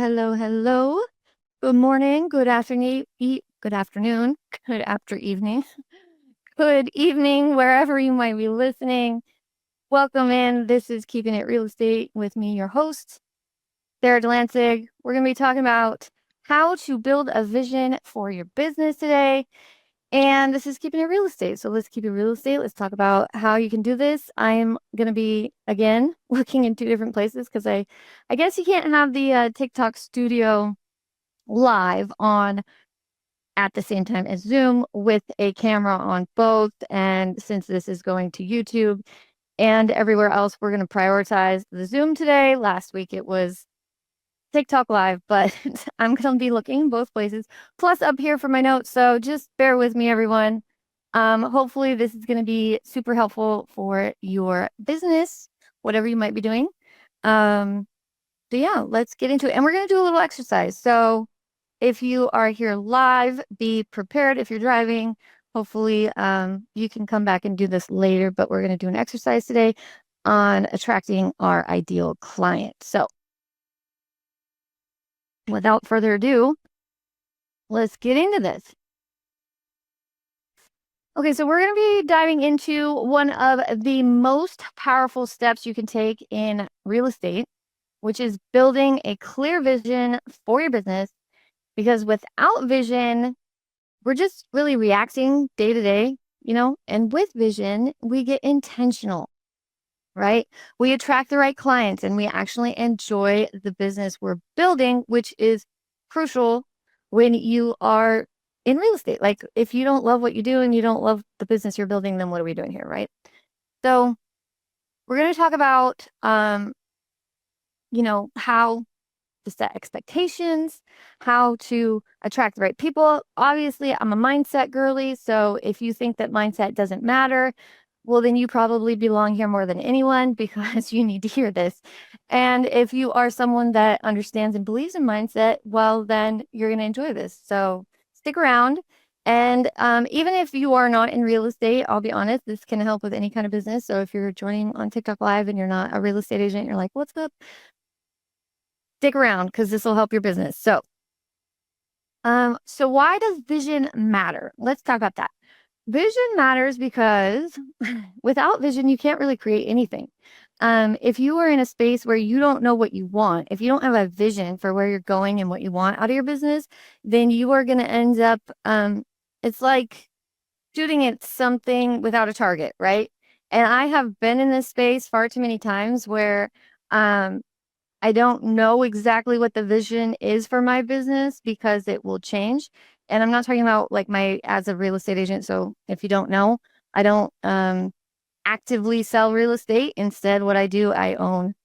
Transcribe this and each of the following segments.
hello, hello. Good morning, good afternoon, good afternoon, good after evening, good evening, wherever you might be listening. Welcome in. This is Keeping It Real Estate with me, your host, Sara Delansig. We're going to be talking about how to build a vision for your business today. And this is Keeping It Real Estate. So let's keep it real estate. Let's talk about how you can do this. I'm going to be, again, looking in two different places because I guess you can't have the TikTok studio live on at the same time as Zoom with a camera on both. And since this is going to YouTube and everywhere else, we're going to prioritize the Zoom today. Last week it was TikTok live, but I'm going to be looking both places, plus up here for my notes. So just bear with me, everyone. Hopefully this is going to be super helpful for your business, whatever you might be doing. So yeah, let's get into it. And we're going to do a little exercise. So if you are here live, be prepared. If you're driving, hopefully you can come back and do this later, but we're going to do an exercise today on attracting our ideal client. So without further ado, let's get into this. Okay, so we're going to be diving into one of the most powerful steps you can take in real estate, which is building a clear vision for your business. Because without vision, we're just really reacting day to day, and with vision, we get intentional, right? We attract the right clients and we actually enjoy the business we're building, which is crucial when you are in real estate. Like if you don't love what you do and you don't love the business you're building, then what are we doing here, right? So we're going to talk about, how to set expectations, how to attract the right people. Obviously, I'm a mindset girly. So if you think that mindset doesn't matter, well, then you probably belong here more than anyone because you need to hear this. And if you are someone that understands and believes in mindset, well, then you're going to enjoy this. So stick around. And even if you are not in real estate, I'll be honest, this can help with any kind of business. So if you're joining on TikTok Live and you're not a real estate agent, you're like, what's up? Stick around because this will help your business. So why does vision matter? Let's talk about that. Vision matters because without vision, you can't really create anything. If you are in a space where you don't know what you want, if you don't have a vision for where you're going and what you want out of your business, then you are going to end up, it's like shooting at something without a target, right? And I have been in this space far too many times where, I don't know exactly what the vision is for my business because it will change. And I'm not talking about like as a real estate agent. So if you don't know, I don't actively sell real estate. Instead, what I do, I own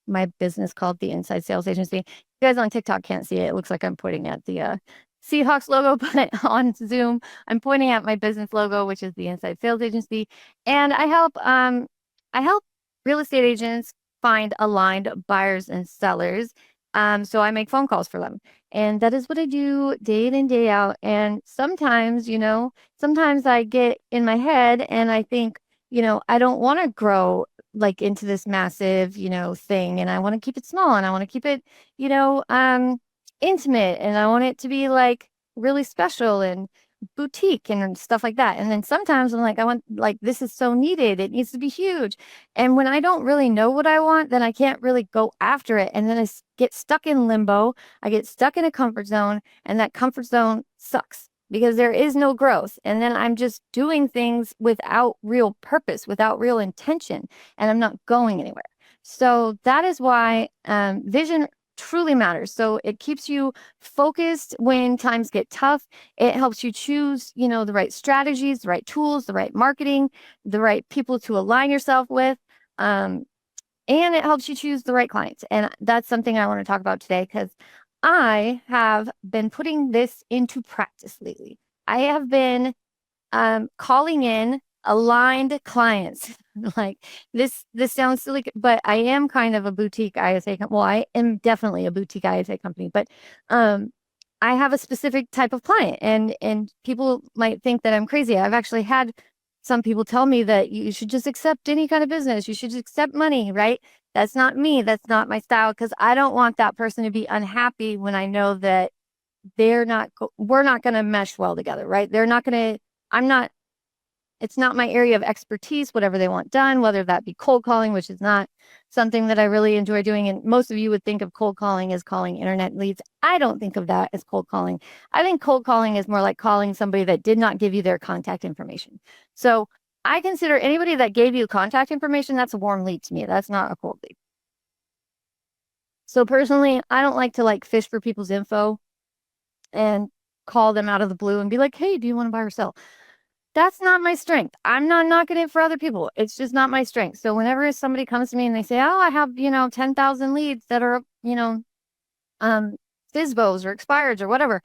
my business called the Inside Sales Agency. You guys on TikTok can't see it. It looks like I'm pointing at the Seahawks logo, but on Zoom, I'm pointing at my business logo, which is the Inside Sales Agency. And I help real estate agents find aligned buyers and sellers. So I make phone calls for them. And that is what I do day in and day out. And sometimes, sometimes I get in my head and I think, I don't want to grow like into this massive, thing. And I want to keep it small and I want to keep it, intimate. And I want it to be like really special and boutique and stuff like that. And then sometimes I'm like, I want like this is so needed. It needs to be huge. And when I don't really know what I want, then I can't really go after it. And then I get stuck in limbo. I get stuck in a comfort zone, and that comfort zone sucks because there is no growth. And then I'm just doing things without real purpose, without real intention, and I'm not going anywhere. So that is why vision truly matters. So it keeps you focused when times get tough. It helps you choose, the right strategies, the right tools, the right marketing, the right people to align yourself with. And it helps you choose the right clients. And that's something I want to talk about today because I have been putting this into practice lately. I have been calling in aligned clients. Like this sounds silly, but I am kind of a boutique ISA. Well, I am definitely a boutique ISA company, but I have a specific type of client, and people might think that I'm crazy. I've actually had some people tell me that you should just accept any kind of business. You should just accept money, right? That's not me. That's not my style, because I don't want that person to be unhappy when I know that we're not going to mesh well together, right? They're not going to, I'm not, it's not my area of expertise, whatever they want done, whether that be cold calling, which is not something that I really enjoy doing. And most of you would think of cold calling as calling internet leads. I don't think of that as cold calling. I think cold calling is more like calling somebody that did not give you their contact information. So I consider anybody that gave you contact information, that's a warm lead to me. That's not a cold lead. So personally, I don't like to like fish for people's info and call them out of the blue and be like, hey, do you want to buy or sell? That's not my strength. I'm not knocking it for other people. It's just not my strength. So whenever somebody comes to me and they say, oh, I have, 10,000 leads that are, FISBOs or expireds or whatever.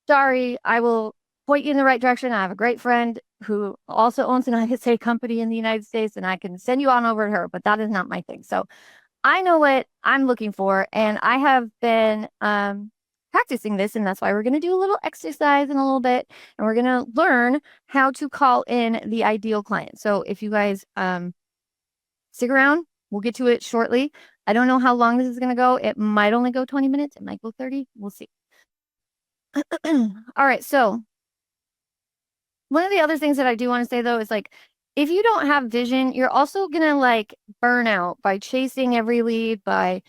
Sorry, I will point you in the right direction. I have a great friend who also owns an ISA company in the United States, and I can send you on over to her, but that is not my thing. So I know what I'm looking for, and I have been practicing this, and that's why we're going to do a little exercise in a little bit, and we're going to learn how to call in the ideal client. So if you guys stick around, we'll get to it shortly. I don't know how long this is going to go. It might only go 20 minutes. It might go 30. We'll see. All right. So one of the other things that I do want to say, though, is like, if you don't have vision, you're also going to like burn out by chasing every lead, by,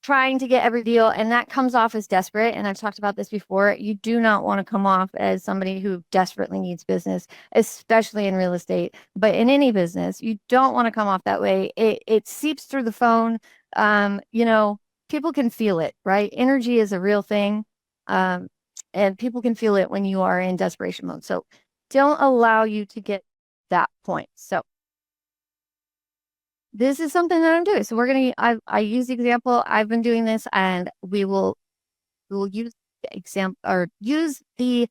trying to get every deal, and that comes off as desperate. And I've talked about this before. You do not want to come off as somebody who desperately needs business, especially in real estate, but in any business, you don't want to come off that way. It seeps through the phone. People can feel it, right? Energy is a real thing. And people can feel it when you are in desperation mode. So don't allow you to get that point. So this is something that I'm doing. So I use the example. I've been doing this, and we will use the example, or use the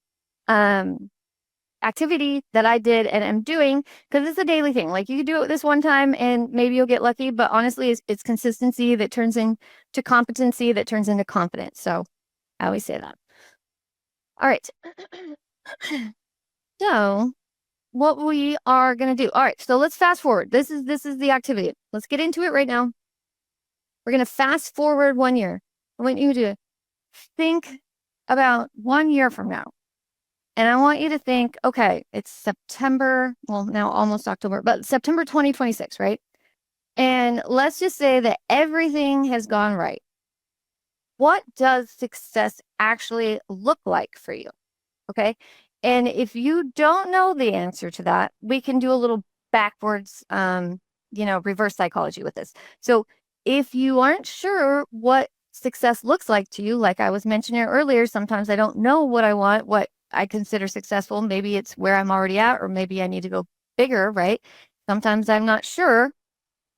activity that I did and am doing, because it's a daily thing. Like, you can do it this one time and maybe you'll get lucky, but honestly, it's consistency that turns into competency, that turns into confidence. So I always say that. All right. So what we are going to do. All right. So let's fast forward. This is the activity. Let's get into it right now. We're going to fast forward 1 year. I want you to think about 1 year from now. And I want you to think, okay, it's September, well, now almost October, but September 2026, right? And let's just say that everything has gone right. What does success actually look like for you? Okay. And if you don't know the answer to that, we can do a little backwards, reverse psychology with this. So if you aren't sure what success looks like to you, like I was mentioning earlier, sometimes I don't know what I want, what I consider successful. Maybe it's where I'm already at, or maybe I need to go bigger, right? Sometimes I'm not sure,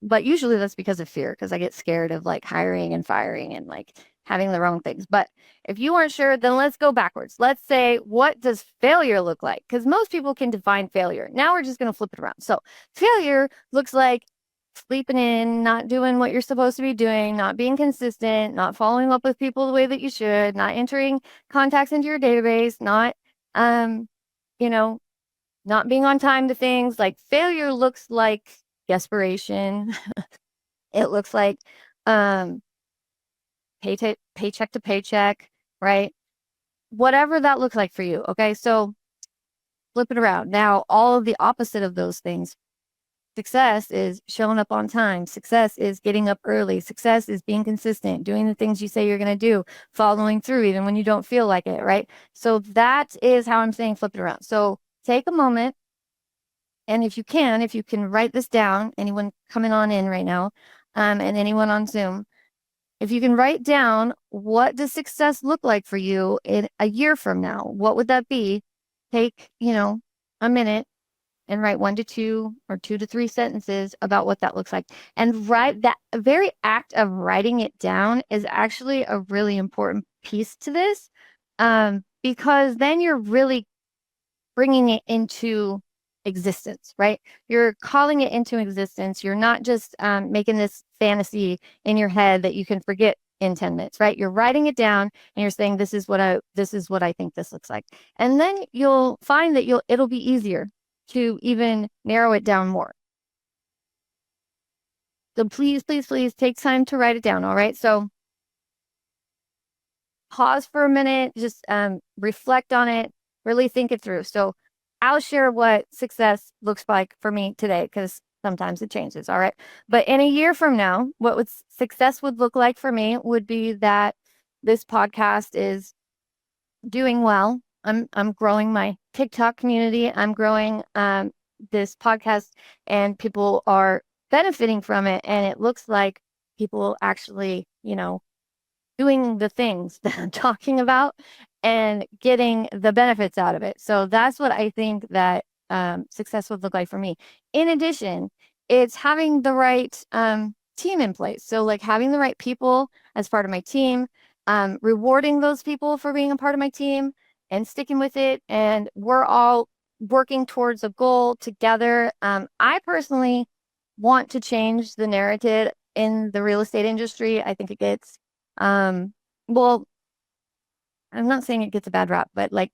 but usually that's because of fear, because I get scared of like hiring and firing and like having the wrong things. But if you aren't sure, then let's go backwards. Let's say, what does failure look like? Because most people can define failure. Now we're just going to flip it around. So failure looks like sleeping in, not doing what you're supposed to be doing, not being consistent, not following up with people the way that you should, not entering contacts into your database, not, not being on time to things. Like, failure looks like desperation. It looks like paycheck to paycheck, right? Whatever that looks like for you. Okay. So flip it around. Now, all of the opposite of those things. Success is showing up on time. Success is getting up early. Success is being consistent, doing the things you say you're going to do, following through even when you don't feel like it, right? So that is how I'm saying flip it around. So take a moment, and if you can write this down, anyone coming on in right now, and anyone on Zoom, if you can write down, what does success look like for you in a year from now? What would that be? Take, a minute and write 1 to 2 or 2 to 3 sentences about what that looks like. And write that. Very act of writing it down is actually a really important piece to this, because then you're really bringing it into existence, right? You're calling it into existence. You're not just making this fantasy in your head that you can forget in 10 minutes, right? You're writing it down and you're saying, this is what I think this looks like. And then you'll find that it'll be easier to even narrow it down more. So please, please, please take time to write it down. All right. So pause for a minute, just reflect on it, really think it through. So I'll share what success looks like for me today because sometimes it changes. All right. But in a year from now, what would success would look like for me would be that this podcast is doing well. I'm growing my TikTok community. I'm growing this podcast and people are benefiting from it. And it looks like people actually, doing the things that I'm talking about and getting the benefits out of it. So that's what I think that success would look like for me. In addition, it's having the right team in place. So, like having the right people as part of my team, rewarding those people for being a part of my team and sticking with it. And we're all working towards a goal together. I personally want to change the narrative in the real estate industry. I think it gets well, I'm not saying it gets a bad rap, but like,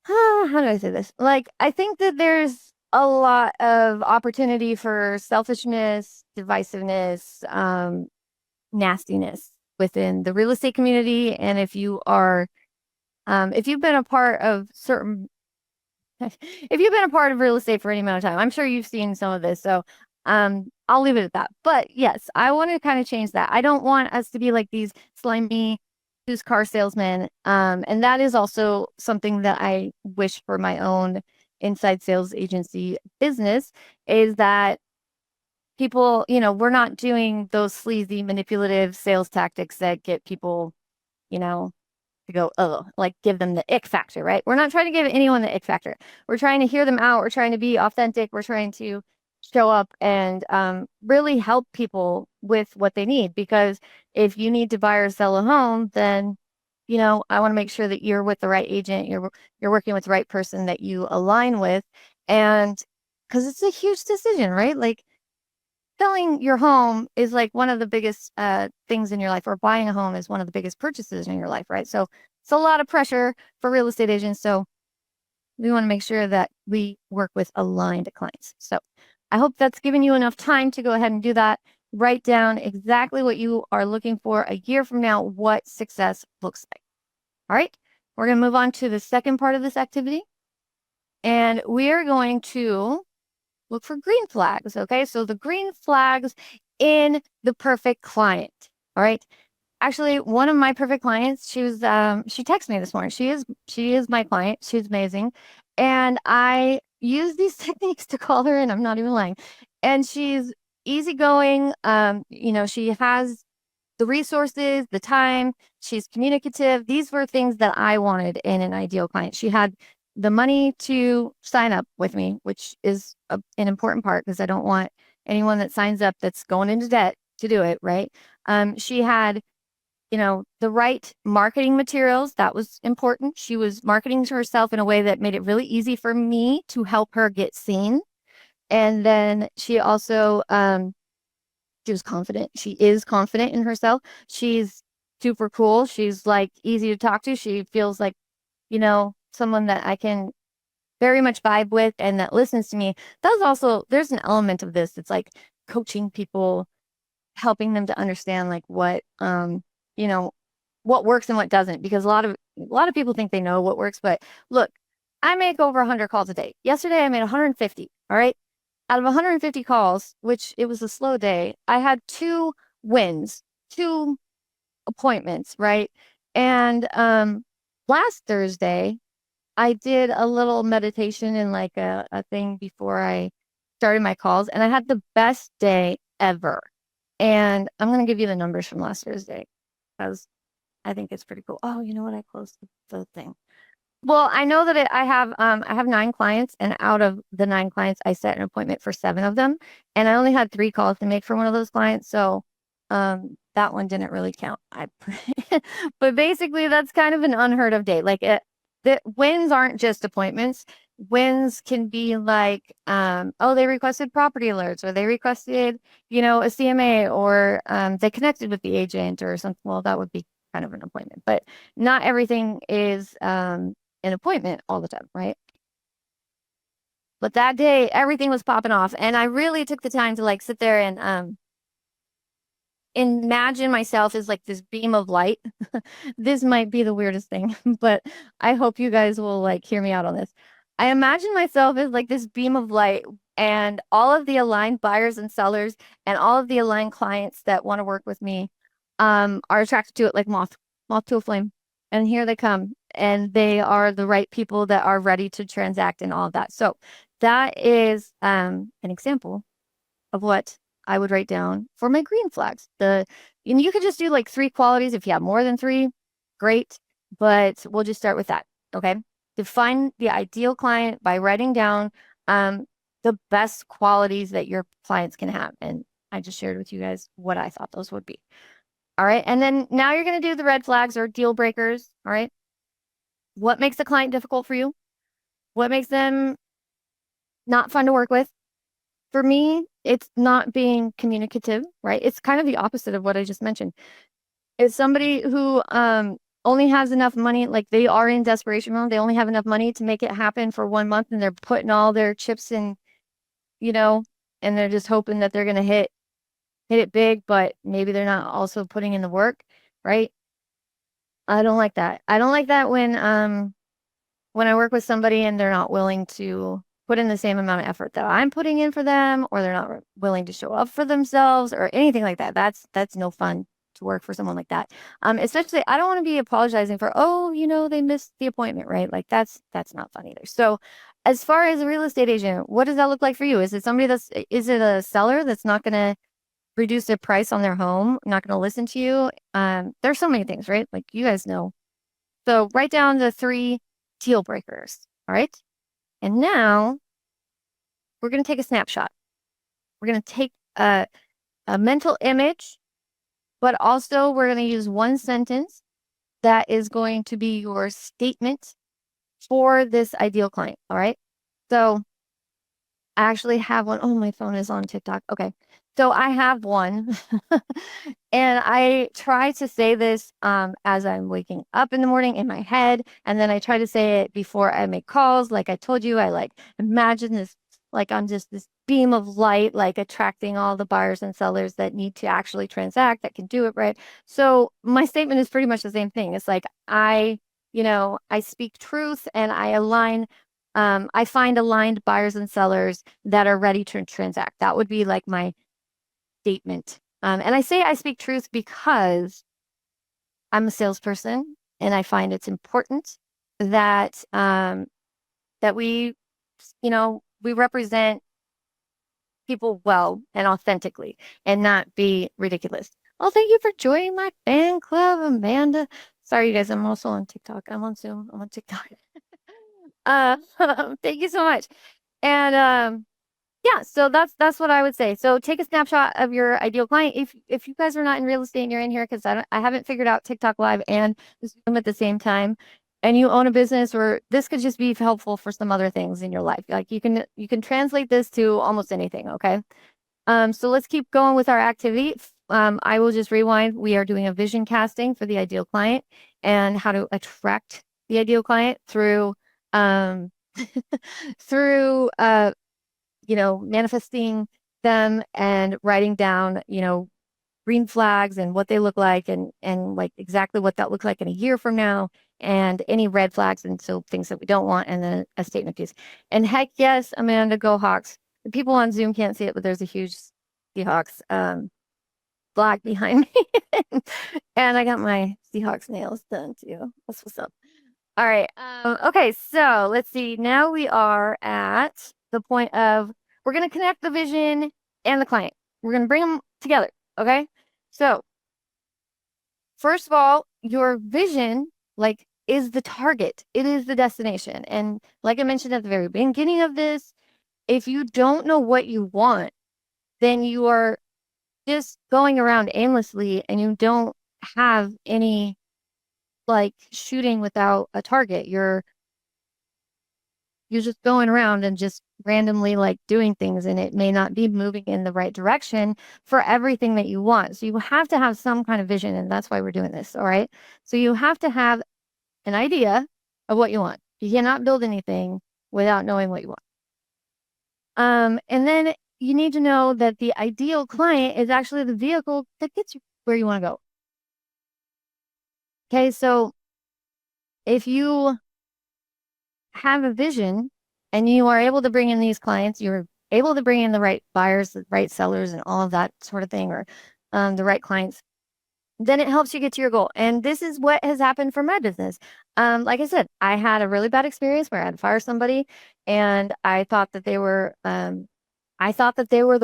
how do I say this? Like, I think that there's a lot of opportunity for selfishness, divisiveness, nastiness within the real estate community. And if you've been a part of certain if you've been a part of real estate for any amount of time, I'm sure you've seen some of this. So I'll leave it at that. But yes, I want to kind of change that. I don't want us to be like these slimy used car salesmen. And that is also something that I wish for my own inside sales agency business is that people, we're not doing those sleazy manipulative sales tactics that get people, you know, to go, oh, like give them the ick factor, right? We're not trying to give anyone the ick factor. We're trying to hear them out. We're trying to be authentic. We're trying to show up and really help people with what they need. Because if you need to buy or sell a home, then I want to make sure that you're with the right agent. You're working with the right person that you align with, and because it's a huge decision, right? Like selling your home is like one of the biggest things in your life, or buying a home is one of the biggest purchases in your life, right? So it's a lot of pressure for real estate agents. So we want to make sure that we work with aligned clients. So I hope that's given you enough time to go ahead and do that. Write down exactly what you are looking for a year from now, what success looks like. All right, we're going to move on to the second part of this activity. And we are going to look for green flags. Okay. So the green flags in the perfect client. All right. Actually, one of my perfect clients, she texted me this morning. She is my client. She's amazing. And I use these techniques to call her in. I'm not even lying. And she's easygoing. She has the resources, the time, she's communicative. These were things that I wanted in an ideal client. She had the money to sign up with me, which is an important part because I don't want anyone that signs up that's going into debt to do it, right? She had, the right marketing materials. That was important. She was marketing to herself in a way that made it really easy for me to help her get seen. And then she also, she was confident. She is confident in herself. She's super cool. She's like easy to talk to. She feels like, someone that I can very much vibe with and that listens to me. There's an element of this. It's like coaching people, helping them to understand like you know, what works and what doesn't, because a lot of people think they know what works, but look, I make over 100 calls a day. Yesterday I made 150. All right. Out of 150 calls, which it was a slow day, I had 2 wins, 2 appointments, right? And last Thursday, I did a little meditation and like a thing before I started my calls, and I had the best day ever. And I'm going to give you the numbers from last Thursday because I think it's pretty cool. Oh, you know what? I closed the thing. Well, I know that I have 9 clients, and out of the 9 clients, I set an appointment for 7 of them, and I only had 3 calls to make for one of those clients, so that one didn't really count. But basically, that's kind of an unheard of day. Like the wins aren't just appointments. Wins can be like, oh, they requested property alerts, or they requested, a CMA, or they connected with the agent or something. Well, that would be kind of an appointment, but not everything is an appointment all the time, right? But that day, everything was popping off, and I really took the time to like sit there and imagine myself as like this beam of light. This might be the weirdest thing, but I hope you guys will like hear me out on this. I imagine myself as like this beam of light, and all of the aligned buyers and sellers and all of the aligned clients that want to work with me are attracted to it like moth to a flame. And here they come, and they are the right people that are ready to transact and all of that. So that is an example of what I would write down for my green flags. And you could just do like 3 qualities. If you have more than 3, great. But we'll just start with that. Okay. Define the ideal client by writing down um, the best qualities that your clients can have. And I just shared with you guys what I thought those would be. All right. And then now you're going to do the red flags or deal breakers. All right. What makes a client difficult for you? What makes them not fun to work with? For me, it's not being communicative, right? It's kind of the opposite of what I just mentioned. It's somebody who only has enough money, like they are in desperation mode. They only have enough money to make it happen for 1 month, and they're putting all their chips in, you know, and they're just hoping that they're gonna hit it big, but maybe they're not also putting in the work, right? I don't like that. I don't like that when I work with somebody and they're not willing to put in the same amount of effort that I'm putting in for them, or they're not willing to show up for themselves or anything like that. That's no fun to work for someone like that. Especially I don't want to be apologizing for, oh, they missed the appointment, right? Like that's not fun either. So as far as a real estate agent, what does that look like for you? Is it is it a seller that's not gonna reduce their price on their home, not gonna listen to you? There's so many things, right? Like you guys know. So write down the 3 deal breakers. All right. And now we're going to take a snapshot. We're going to take a mental image, but also we're going to use one sentence that is going to be your statement for this ideal client. All right. So I actually have one. Oh, my phone is on TikTok. Okay. So I have one. And I try to say this as I'm waking up in the morning in my head. And then I try to say it before I make calls. Like I told you, I like imagine this, like I'm just this beam of light, like attracting all the buyers and sellers that need to actually transact, that can do it right. So my statement is pretty much the same thing. It's like I speak truth and I align. I find aligned buyers and sellers that are ready to transact. That would be like my statement. And I say I speak truth because I'm a salesperson and I find it's important that that we represent people well and authentically and not be ridiculous. Oh, thank you for joining my fan club, Amanda. Sorry, you guys, I'm also on TikTok. I'm on Zoom. I'm on TikTok. Uh, thank you so much. And yeah, so that's what I would say. So take a snapshot of your ideal client. If you guys are not in real estate and you're in here because I haven't figured out TikTok Live and Zoom at the same time, and you own a business, or this could just be helpful for some other things in your life. Like you can translate this to almost anything. Okay. So let's keep going with our activity. I will just rewind. We are doing a vision casting for the ideal client and how to attract the ideal client through um through manifesting them and writing down, green flags and what they look like and like exactly what that looks like in a year from now, and any red flags and so things that we don't want, and then a statement piece. And heck yes, Amanda, go Hawks. The people on Zoom can't see it, but there's a huge Seahawks flag behind me. And I got my Seahawks nails done too. That's what's up. All right. Okay, so let's see. Now we are at the point of we're going to connect the vision and the client. We're going to bring them together. Okay. So first of all, your vision, like, is the target. It is the destination. And like I mentioned at the very beginning of this, if you don't know what you want, then you are just going around aimlessly and you don't have any like shooting without a target. You're just going around and just randomly like doing things, and it may not be moving in the right direction for everything that you want. So you have to have some kind of vision, and that's why we're doing this. All right. So you have to have an idea of what you want. You cannot build anything without knowing what you want. And then you need to know that the ideal client is actually the vehicle that gets you where you want to go. Okay, so if you have a vision and you are able to bring in these clients, you're able to bring in the right buyers, the right sellers, and all of that sort of thing, or the right clients, then it helps you get to your goal. And this is what has happened for my business. Like I said, I had a really bad experience where I had to fire somebody, and I thought that they were the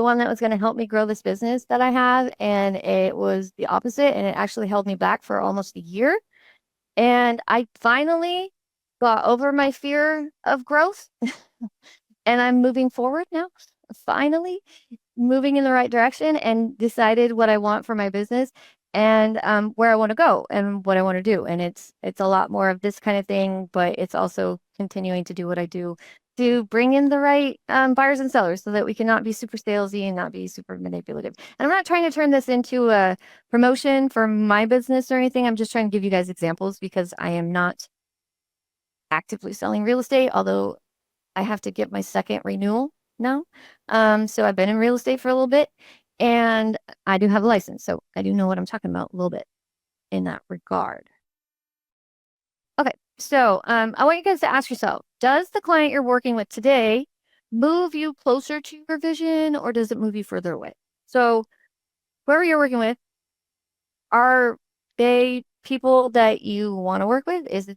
one that was going to help me grow this business that I have, and it was the opposite, and it actually held me back for almost a year. And I finally got over my fear of growth, and I'm moving forward now. Finally, moving in the right direction and decided what I want for my business and where I want to go and what I want to do. And it's a lot more of this kind of thing, but it's also continuing to do what I do to bring in the right buyers and sellers so that we cannot be super salesy and not be super manipulative. And I'm not trying to turn this into a promotion for my business or anything. I'm just trying to give you guys examples because I am not actively selling real estate, although I have to get my second renewal now. So I've been in real estate for a little bit and I do have a license. So I do know what I'm talking about a little bit in that regard. Okay. So I want you guys to ask yourself, does the client you're working with today move you closer to your vision or does it move you further away? So whoever you're working with, are they people that you want to work with? Is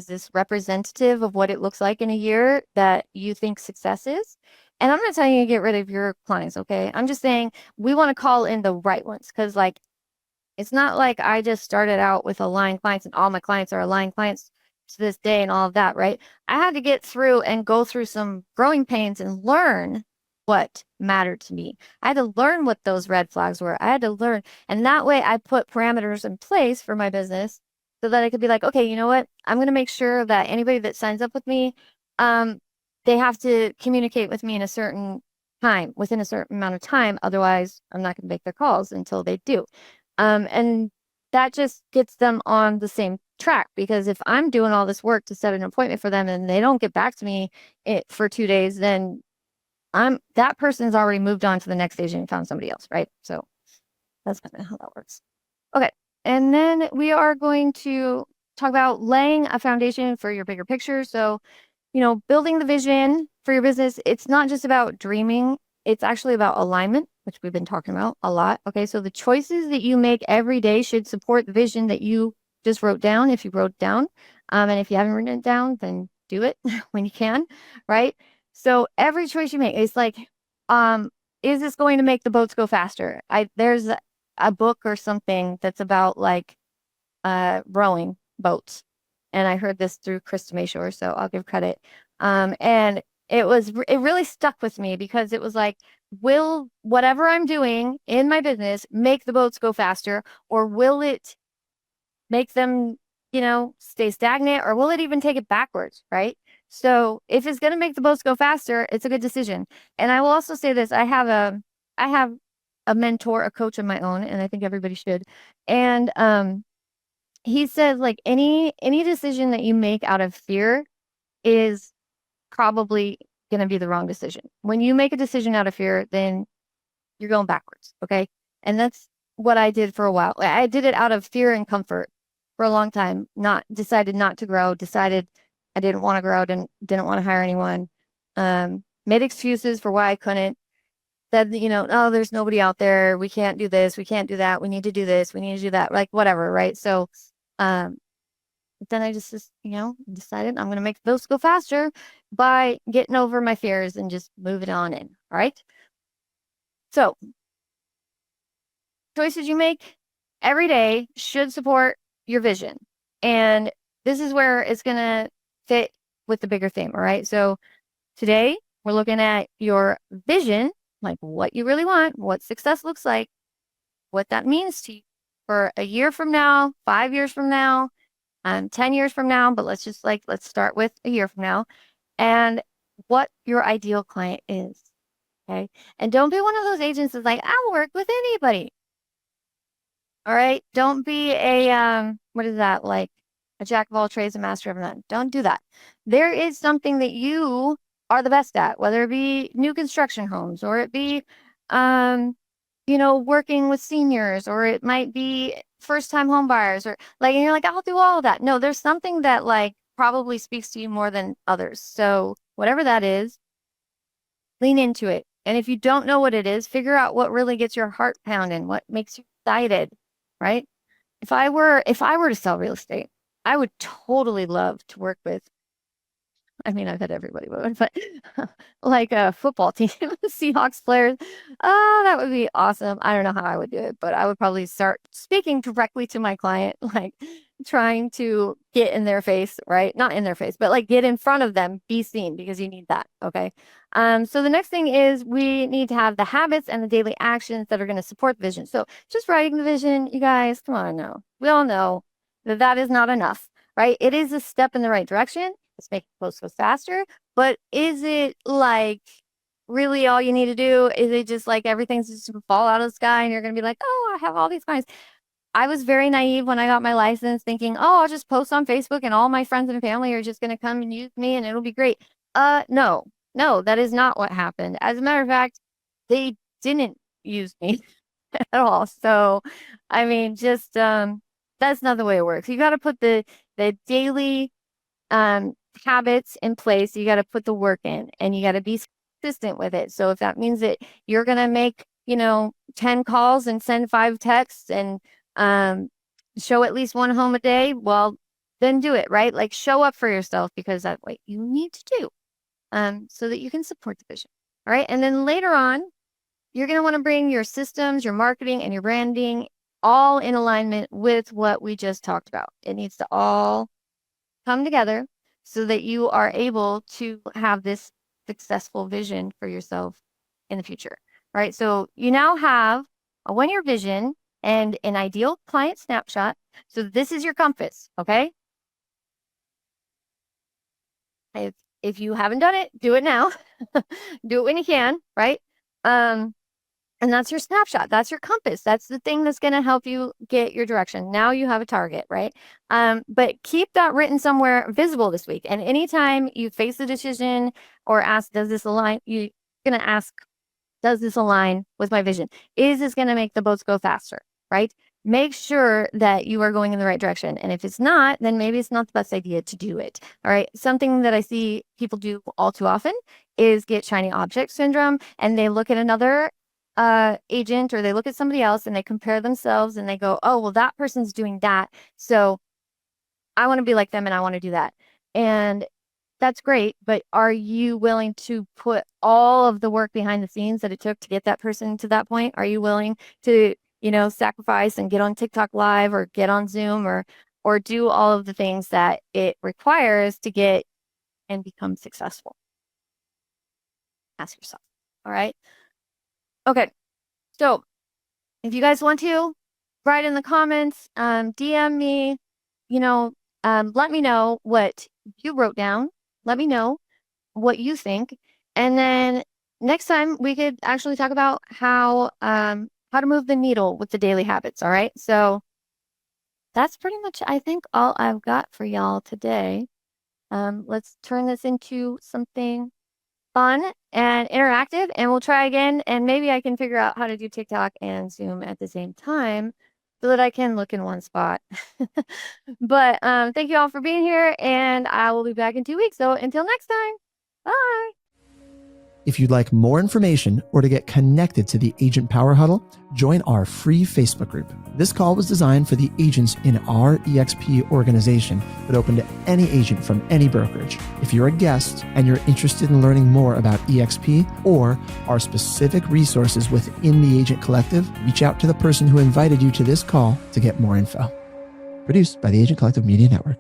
this representative of what it looks like in a year that you think success is? And I'm not telling you to get rid of your clients, okay? I'm just saying we want to call in the right ones because, like, it's not like I just started out with aligned clients and all my clients are aligned clients to this day and all of that, right? I had to get through and go through some growing pains and learn what mattered to me. I had to learn what those red flags were. I had to learn. And that way I put parameters in place for my business so that I could be like, okay, you know what? I'm going to make sure that anybody that signs up with me, um, they have to communicate with me in a certain time, within a certain amount of time. Otherwise, I'm not going to make their calls until they do. And that just gets them on the same track because if I'm doing all this work to set an appointment for them and they don't get back to me for 2 days, then that person's already moved on to the next stage and found somebody else, right? So that's kind of how that works. Okay. And then we are going to talk about laying a foundation for your bigger picture. So, building the vision for your business, it's not just about dreaming, it's actually about alignment, which we've been talking about a lot. Okay. So the choices that you make every day should support the vision that you just wrote down, if you wrote it down. And if you haven't written it down, then do it when you can, right? So every choice you make, it's like, is this going to make the boats go faster? There's a book or something that's about like rowing boats. And I heard this through Krista Mayshore, so I'll give credit. And it really stuck with me because it was like, will whatever I'm doing in my business make the boats go faster, or will it make them, stay stagnant, or will it even take it backwards, right? So if it's going to make the boats go faster, it's a good decision. And I will also say this, I have a mentor, a coach of my own, and I think everybody should. And he said like any decision that you make out of fear is probably going to be the wrong decision. When you make a decision out of fear, then you're going backwards. Okay. And that's what I did for a while. I did it out of fear and comfort for a long time, decided not to grow, decided I didn't want to grow, didn't want to hire anyone, made excuses for why I couldn't, said, oh, there's nobody out there. We can't do this. We can't do that. We need to do this. We need to do that. Like whatever. Right. So, then I just, decided I'm going to make the bills go faster by getting over my fears and just moving on in. All right. So choices you make every day should support your vision. And this is where it's going to fit with the bigger theme. All right. So today we're looking at your vision, like what you really want, what success looks like, what that means to you for a year from now, 5 years from now, 10 years from now, but let's start with a year from now, and what your ideal client is. Okay. And don't be one of those agents that's like, I'll work with anybody. All right. Don't be what is that? Like a jack of all trades and master of none. Don't do that. There is something that you are the best at, whether it be new construction homes or it be, working with seniors, or it might be first time home buyers, or like, and you're like, I'll do all of that. No, there's something that like probably speaks to you more than others. So whatever that is, lean into it. And if you don't know what it is, figure out what really gets your heart pounding, what makes you excited, right? If I were to sell real estate, I would totally love to work with, I mean, I've had everybody would, but like a football team, Seahawks players. Oh, that would be awesome. I don't know how I would do it, but I would probably start speaking directly to my client, like trying to get in their face, right? Not in their face, but like get in front of them, be seen, because you need that. Okay. So the next thing is we need to have the habits and the daily actions that are going to support the vision. So just writing the vision, you guys, come on now. We all know that that is not enough, right? It is a step in the right direction. It's making posts go faster, but is it like really all you need to do? Is it just like everything's just gonna fall out of the sky and you're gonna be like, oh, I have all these clients? I was very naive when I got my license, thinking, oh, I'll just post on Facebook and all my friends and family are just gonna come and use me and it'll be great. No, that is not what happened. As a matter of fact, they didn't use me at all. So, I mean, just that's not the way it works. You got to put the daily habits in place. You got to put the work in and you got to be consistent with it. So if that means that you're going to make, 10 calls and send 5 texts and show at least 1 home a day, well, then do it, right? Like show up for yourself, because that's what you need to do so that you can support the vision. All right. And then later on, you're going to want to bring your systems, your marketing, and your branding all in alignment with what we just talked about. It needs to all come together so that you are able to have this successful vision for yourself in the future, right? So you now have a 1-year vision and an ideal client snapshot. So this is your compass, okay? If you haven't done it, do it now. Do it when you can, right? And that's your snapshot. That's your compass. That's the thing that's going to help you get your direction. Now you have a target, right? But keep that written somewhere visible this week. And anytime you face a decision or ask, does this align? You're going to ask, does this align with my vision? Is this going to make the boats go faster, right? Make sure that you are going in the right direction. And if it's not, then maybe it's not the best idea to do it. All right. Something that I see people do all too often is get shiny object syndrome, and they look at another agent, or they look at somebody else and they compare themselves and they go, oh, well, that person's doing that, so I want to be like them and I want to do that. And that's great, but are you willing to put all of the work behind the scenes that it took to get that person to that point? Are you willing to, sacrifice and get on TikTok live or get on Zoom or do all of the things that it requires to get and become successful? Ask yourself. All right. Okay, so if you guys want to, write in the comments, DM me, let me know what you wrote down. Let me know what you think. And then next time we could actually talk about how to move the needle with the daily habits. All right. So that's pretty much, I think, all I've got for y'all today. Let's turn this into something fun and interactive, and we'll try again, and maybe I can figure out how to do TikTok and Zoom at the same time so that I can look in one spot. But thank you all for being here, and I will be back in 2 weeks. So until next time, bye. If you'd like more information or to get connected to the Agent Power Huddle, join our free Facebook group. This call was designed for the agents in our EXP organization, but open to any agent from any brokerage. If you're a guest and you're interested in learning more about EXP or our specific resources within the Agent Collective, reach out to the person who invited you to this call to get more info. Produced by the Agent Collective Media Network.